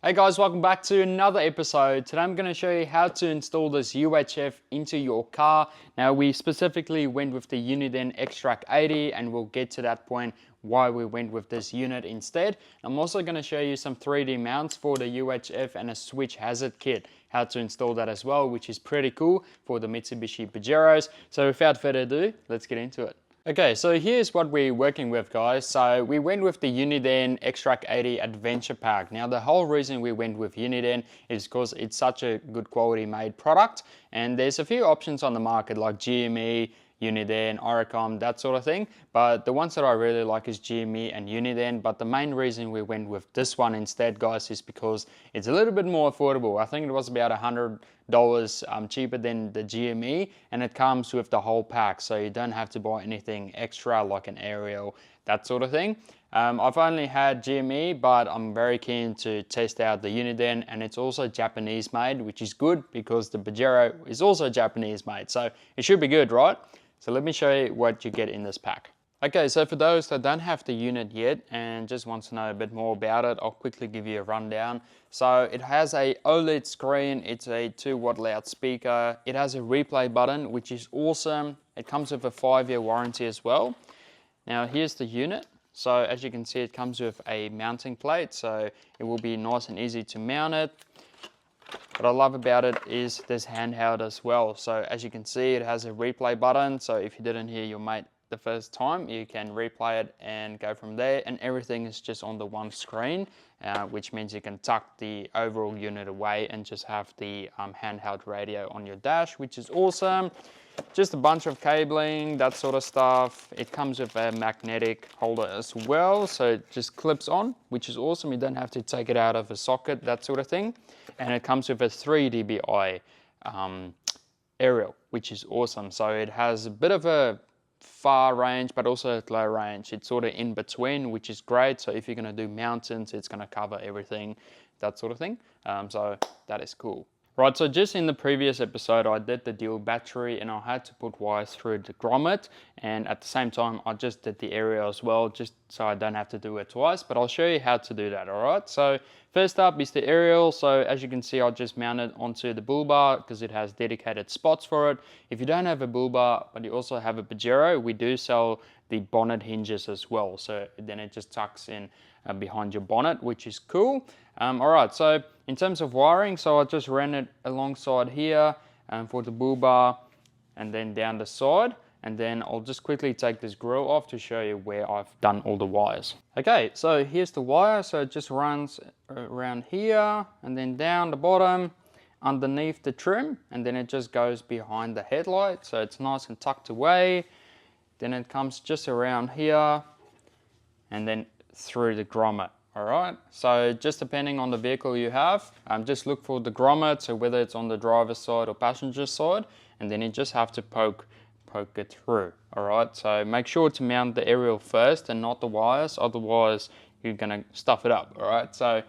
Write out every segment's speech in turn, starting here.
Hey guys, welcome back to another episode. Today I'm going to show you how to install this UHF into your car. Now we specifically went with the Uniden XTRAK 80 and we'll get to that point why we went with this unit instead. I'm also going to show you some 3D mounts for the UHF and a switch hazard kit, how to install that as well, which is pretty cool for the Mitsubishi Pajeros. So without further ado, let's get into it. Okay, so here's what we're working with, guys. So we went with the Uniden XTRAK 80 Adventure Pack. Now the whole reason we went with Uniden is because it's such a good quality made product, and there's a few options on the market like GME, Uniden, Oricom, that sort of thing, but the ones that I really like is GME and Uniden. But the main reason we went with this one instead, guys, is because it's a little bit more affordable. I think it was about $100 cheaper than the GME, and it comes with the whole pack, so you don't have to buy anything extra like an aerial, that sort of thing. I've only had GME, but I'm very keen to test out the Uniden, and it's also Japanese made, which is good because the Pajero is also Japanese made, so it should be good, right? So let me show you what you get in this pack. Okay, so for those that don't have the unit yet and just want to know a bit more about it, I'll quickly give you a rundown. So it has a OLED screen, it's a 2-watt loudspeaker, it has a replay button, which is awesome. It comes with a 5-year warranty as well. Now here's the unit. So as you can see, it comes with a mounting plate, so it will be nice and easy to mount it. What I love about it is there's handheld as well. So as you can see, it has a replay button. So if you didn't hear your mate the first time, you can replay it and go from there. And everything is just on the one screen, which means you can tuck the overall unit away and just have the handheld radio on your dash, which is awesome. Just a bunch of cabling, that sort of stuff. It comes with a magnetic holder as well, so it just clips on, which is awesome. You don't have to take it out of a socket, that sort of thing. And it comes with a 3 dBi aerial, which is awesome. So it has a bit of a far range, but also low range. It's sort of in between, which is great. So if you're going to do mountains, it's going to cover everything, that sort of thing. So that is cool. Right, so just in the previous episode, I did the dual battery and I had to put wires through the grommet, and at the same time, I just did the aerial as well, just so I don't have to do it twice, but I'll show you how to do that, all right? So first up is the aerial. So as you can see, I just mounted onto the bull bar because it has dedicated spots for it. If you don't have a bull bar, but you also have a Pajero, we do sell the bonnet hinges as well. So then it just tucks in behind your bonnet, which is cool. All right, so in terms of wiring, so I just ran it alongside here for the bull bar and then down the side. And then I'll just quickly take this grill off to show you where I've done all the wires. Okay, so here's the wire. So it just runs around here and then down the bottom underneath the trim, and then it just goes behind the headlight. So it's nice and tucked away. Then it comes just around here and then through the grommet. All right, so just depending on the vehicle you have, just look for the grommet, so whether it's on the driver's side or passenger side, and then you just have to poke it through. All right, so make sure to mount the aerial first and not the wires, otherwise you're gonna stuff it up. All right, so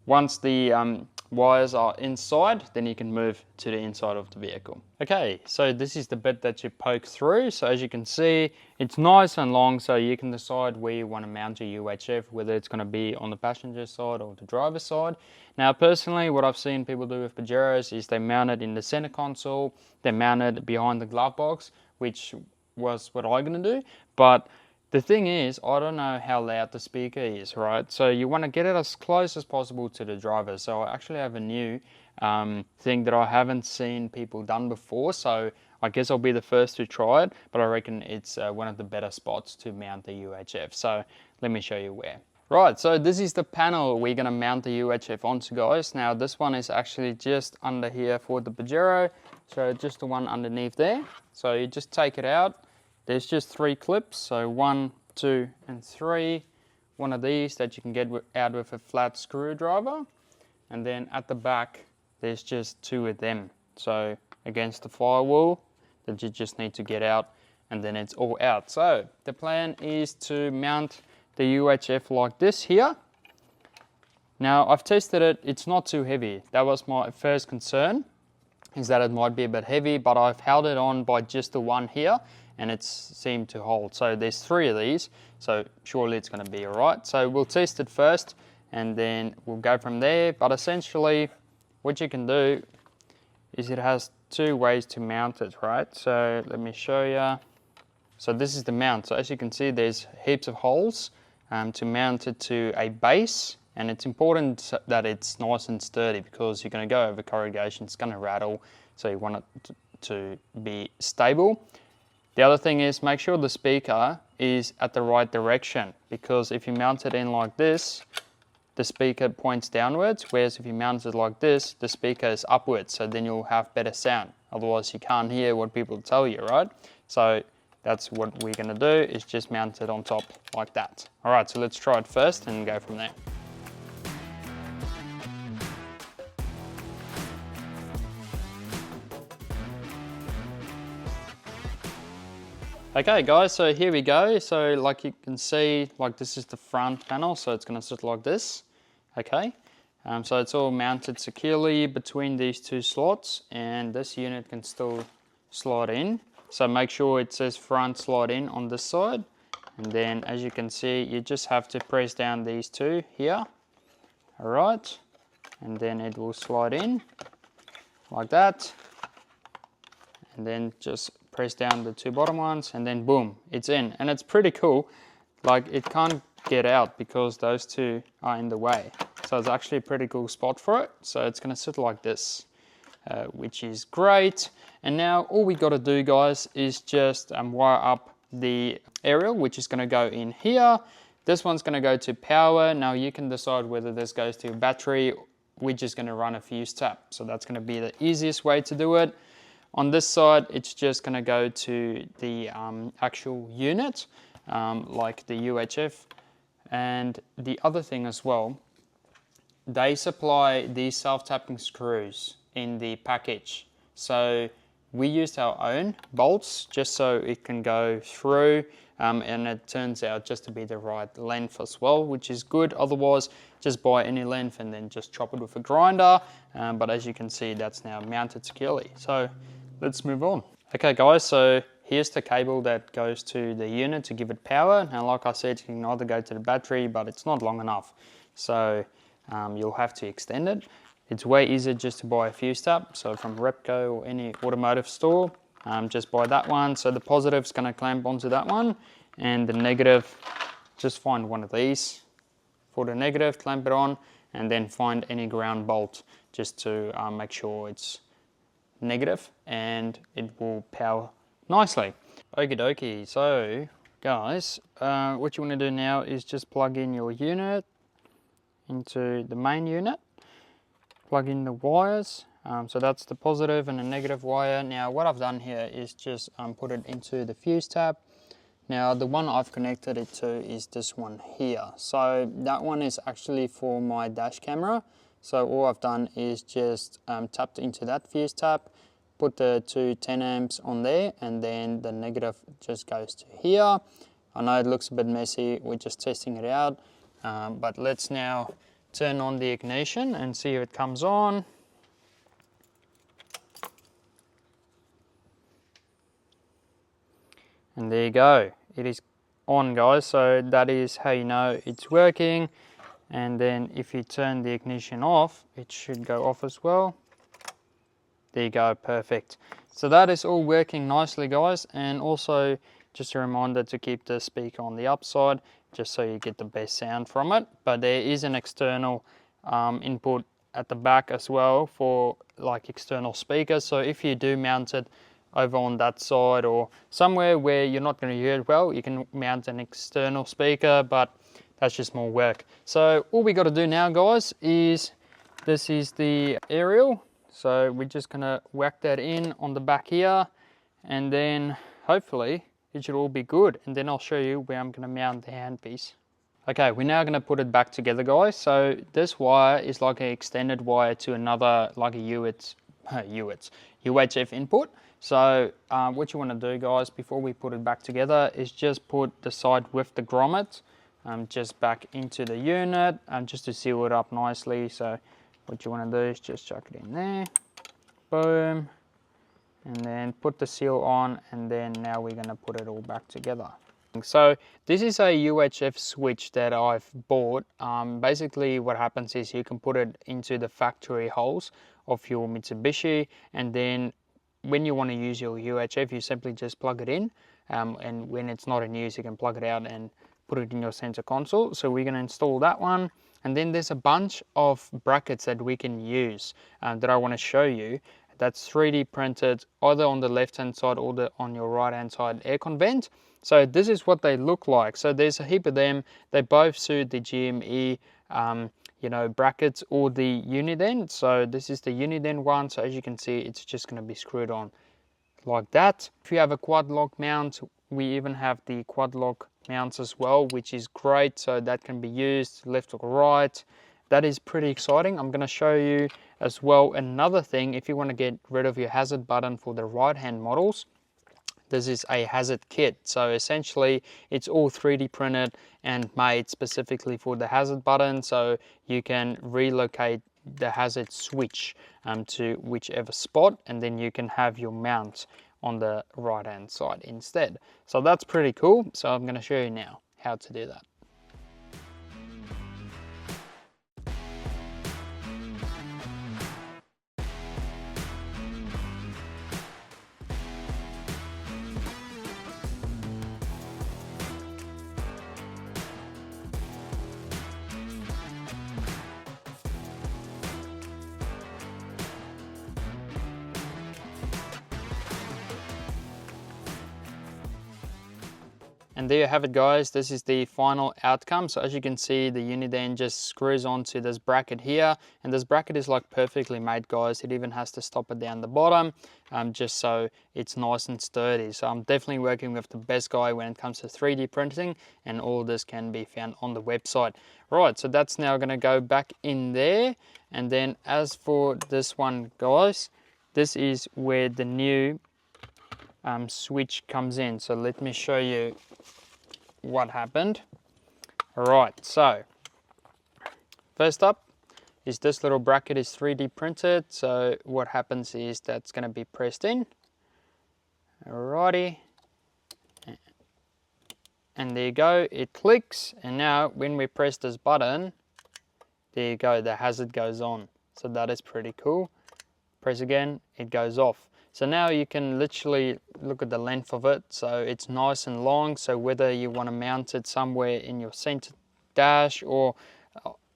once the wires are inside, then you can move to the inside of the vehicle. Okay, so this is the bit that you poke through. So as you can see, it's nice and long, so you can decide where you want to mount your UHF, whether it's going to be on the passenger side or the driver's side. Now personally, what I've seen people do with Pajeros is they mount it in the center console, they mount it behind the glove box, which was what I'm going to do. But the thing is, I don't know how loud the speaker is, right? So you want to get it as close as possible to the driver. So I actually have a new thing that I haven't seen people done before. So I guess I'll be the first to try it, but I reckon it's one of the better spots to mount the UHF. So let me show you where. Right, so this is the panel we're going to mount the UHF onto, guys. Now this one is actually just under here for the Pajero. So just the one underneath there. So you just take it out. There's just 3 clips, so 1, 2, and 3. One of these that you can get out with a flat screwdriver. And then at the back, there's just 2 of them. So against the firewall that you just need to get out, and then it's all out. So the plan is to mount the UHF like this here. Now I've tested it, it's not too heavy. That was my first concern, is that it might be a bit heavy, but I've held it on by just the one here, and it's seemed to hold. So there's 3 of these, so surely it's going to be all right. So we'll test it first and then we'll go from there. But essentially what you can do is it has two ways to mount it, right? So let me show you. So this is the mount. So as you can see, there's heaps of holes to mount it to a base, and it's important that it's nice and sturdy because you're going to go over corrugation, it's going to rattle, so you want it to be stable. The other thing is make sure the speaker is at the right direction, because if you mount it in like this, the speaker points downwards, whereas if you mount it like this, the speaker is upwards, so then you'll have better sound. Otherwise you can't hear what people tell you, right? So that's what we're going to do, is just mount it on top like that. All right, so let's try it first and go from there. Okay guys, so here we go. So like you can see, like this is the front panel, so it's going to sit like this. Okay, so it's all mounted securely between these two slots, and this unit can still slide in. So make sure it says front slide in on this side, and then as you can see, you just have to press down these two here. All right, and then it will slide in like that, and then just press down the two bottom ones, and then boom, it's in. And it's pretty cool, like it can't get out because those two are in the way, so it's actually a pretty cool spot for it. So it's going to sit like this, which is great. And now all we got to do, guys, is just wire up the aerial, which is going to go in here. This one's going to go to power. Now you can decide whether this goes to battery. We're just going to run a fuse tap, so that's going to be the easiest way to do it. On this side, it's just going to go to the actual unit, like the UHF. And the other thing as well, they supply these self-tapping screws in the package. So we used our own bolts just so it can go through, and it turns out just to be the right length as well, which is good. Otherwise, just buy any length and then just chop it with a grinder. But as you can see, that's now mounted securely. So let's move on. Okay guys, so here's the cable that goes to the unit to give it power. Now like I said, you can either go to the battery, but it's not long enough. So you'll have to extend it. It's way easier just to buy a fuse tap. So from Repco or any automotive store, just buy that one. So the positive is going to clamp onto that one, and the negative, just find one of these for the negative, clamp it on, and then find any ground bolt just to make sure it's negative and it will power nicely. Okie dokie. So guys, what you want to do now is just plug in your unit into the main unit. Plug in the wires, so that's the positive and the negative wire. Now what I've done here is just put it into the fuse tab. Now the one I've connected it to is this one here. So that one is actually for my dash camera. So all I've done is just tapped into that fuse tab, put the two 10 amps on there, and then the negative just goes to here. I know it looks a bit messy, we're just testing it out, but let's now turn on the ignition and see if it comes on. And there you go, it is on guys. So that is how you know it's working. And then if you turn the ignition off, it should go off as well. There you go, perfect. So that is all working nicely guys. And also just a reminder to keep the speaker on the upside, just so you get the best sound from it. But there is an external input at the back as well for like external speakers. So if you do mount it over on that side or somewhere where you're not going to hear it well, you can mount an external speaker, but that's just more work. So all we got to do now guys is, this is the aerial. So we're just going to whack that in on the back here, and then hopefully it should all be good. And then I'll show you where I'm going to mount the handpiece. Okay, we're now going to put it back together guys. So this wire is like an extended wire to another, like a UHF input. So what you want to do guys before we put it back together is just put the side with the grommet just back into the unit, just to seal it up nicely. So what you want to do is just chuck it in there, boom, and then put the seal on, and then now we're going to put it all back together. So this is a UHF switch that I've bought. Basically what happens is you can put it into the factory holes of your Mitsubishi, and then when you want to use your UHF you simply just plug it in, and when it's not in use you can plug it out and put it in your center console. So we're going to install that one, and then there's a bunch of brackets that we can use that I want to show you. That's 3D printed either on the left hand side or on your right hand side aircon vent. So this is what they look like. So there's a heap of them. They both suit the GME brackets or the Uniden. So this is the Uniden one. So as you can see, it's just going to be screwed on like that. If you have a quad lock mount, we even have the quad lock mounts as well, which is great. So that can be used left or right. That is pretty exciting. I'm going to show you as well another thing. If you want to get rid of your hazard button for the right hand models, this is a hazard kit. So essentially it's all 3D printed and made specifically for the hazard button, so you can relocate the hazard switch to whichever spot, and then you can have your mount on the right hand side instead. So that's pretty cool. So I'm going to show you now how to do that. And there you have it, guys. This is the final outcome. So as you can see, the Uniden just screws onto this bracket here, and this bracket is like perfectly made, guys. It even has to stop it down the bottom, just so it's nice and sturdy. So I'm definitely working with the best guy when it comes to 3D printing, and all this can be found on the website. Right, so that's now going to go back in there. And then as for this one, guys, this is where the new switch comes in. So let me show you what happened. All right, so first up is this little bracket is 3D printed. So what happens is that's going to be pressed in. Alrighty, and there you go, it clicks, and now when we press this button, there you go, the hazard goes on. So that is pretty cool. Press again, it goes off. So now you can literally look at the length of it. So it's nice and long. So whether you want to mount it somewhere in your center dash or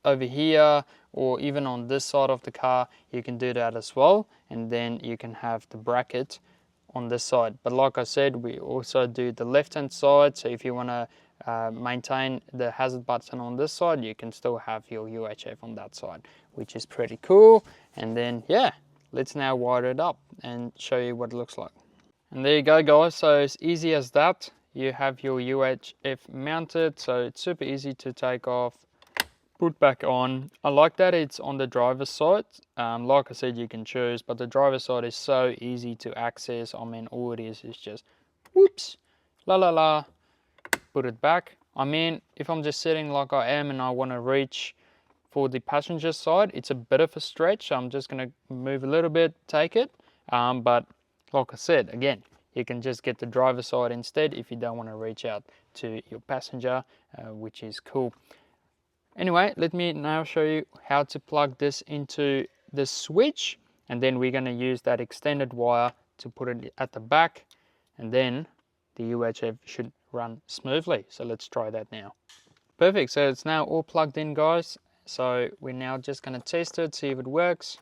over here or even on this side of the car, you can do that as well. And then you can have the bracket on this side. But like I said, we also do the left hand side. So if you want to maintain the hazard button on this side, you can still have your UHF on that side, which is pretty cool. And then yeah, let's now wire it up and show you what it looks like. And there you go, guys. So it's easy as that. You have your UHF mounted, so it's super easy to take off, put back on. I like that it's on the driver's side. Like I said, you can choose, but the driver's side is so easy to access. I mean, all it is just whoops, la la la, put it back. I mean, if I'm just sitting like I am and I want to reach for the passenger side, it's a bit of a stretch. So I'm just going to move a little bit, take it. But like I said, again, you can just get the driver's side instead if you don't want to reach out to your passenger, which is cool. Anyway, let me now show you how to plug this into the switch, and then we're going to use that extended wire to put it at the back, and then the UHF should run smoothly. So let's try that now. Perfect, so it's now all plugged in, guys. So we're now just going to test it, see if it works.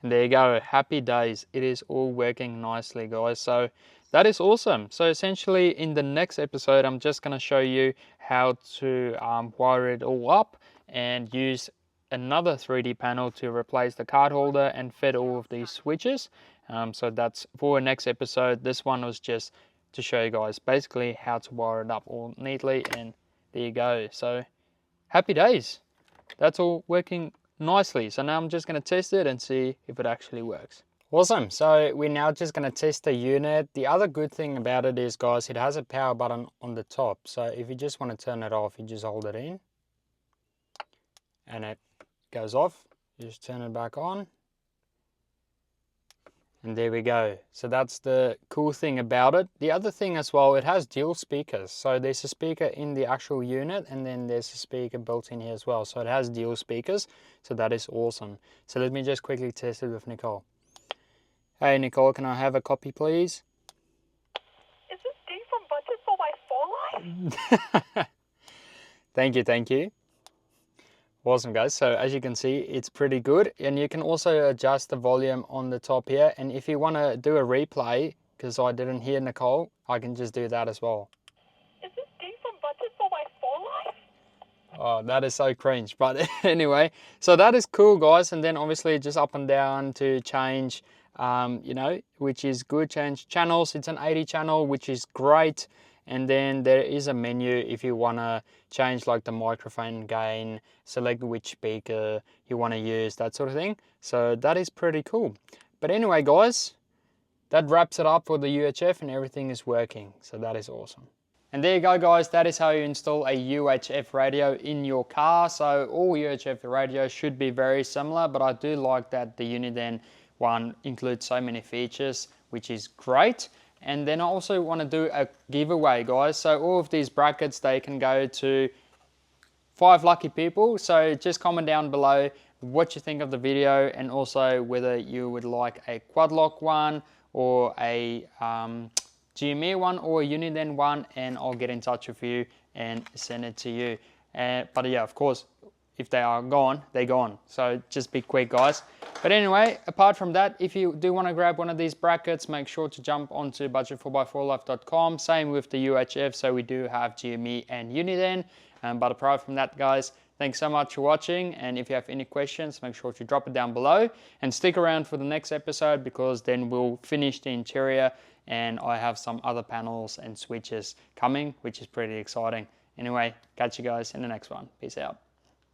And there you go, happy days. It is all working nicely, guys. So that is awesome. So essentially in the next episode, I'm just going to show you how to wire it all up and use another 3D panel to replace the card holder and fit all of these switches. So that's for the next episode. This one was just to show you guys basically how to wire it up all neatly, and there you go. So happy days. That's all working nicely. So now I'm just going to test it and see if it actually works. Awesome. So we're now just going to test the unit. The other good thing about it is, guys, it has a power button on the top. So if you just want to turn it off, you just hold it in and it goes off. You just turn it back on And there we go. So that's the cool thing about it. The other thing as well, it has dual speakers. So there's a speaker in the actual unit, and then there's a speaker built in here as well. So it has dual speakers. So that is awesome. So let me just quickly test it with Nicole. Hey Nicole, can I have a copy please? Is this D from Budget for My Phone Life? Thank you, thank you. Awesome guys, so as you can see, it's pretty good, and you can also adjust the volume on the top here, and if you want to do a replay, because I didn't hear Nicole, I can just do that as well. Is this D from Budget for My Phone Life? Oh, that is so cringe, but anyway, so that is cool guys, and then obviously just up and down to change, you know, which is good. Change channels, it's an 80 channel, which is great. And then there is a menu if you want to change like the microphone gain, select which speaker you want to use, that sort of thing. So that is pretty cool. But anyway guys, that wraps it up for the UHF, and everything is working. So that is awesome. And there you go guys, that is how you install a UHF radio in your car. So all UHF radios should be very similar, but I do like that the Uniden one includes so many features, which is great. And then I also want to do a giveaway guys. So all of these brackets, they can go to 5 lucky people. So just comment down below what you think of the video, and also whether you would like a quad lock one or a GME one or a Uniden one, and I'll get in touch with you and send it to you. But yeah, of course, if they are gone, they're gone. So just be quick guys. But anyway, apart from that, if you do want to grab one of these brackets, make sure to jump onto budget4x4life.com. Same with the UHF, so we do have GME and Uniden. But apart from that guys, thanks so much for watching, and if you have any questions, make sure to drop it down below, and stick around for the next episode, because then we'll finish the interior, and I have some other panels and switches coming, which is pretty exciting. Anyway, catch you guys in the next one. Peace out.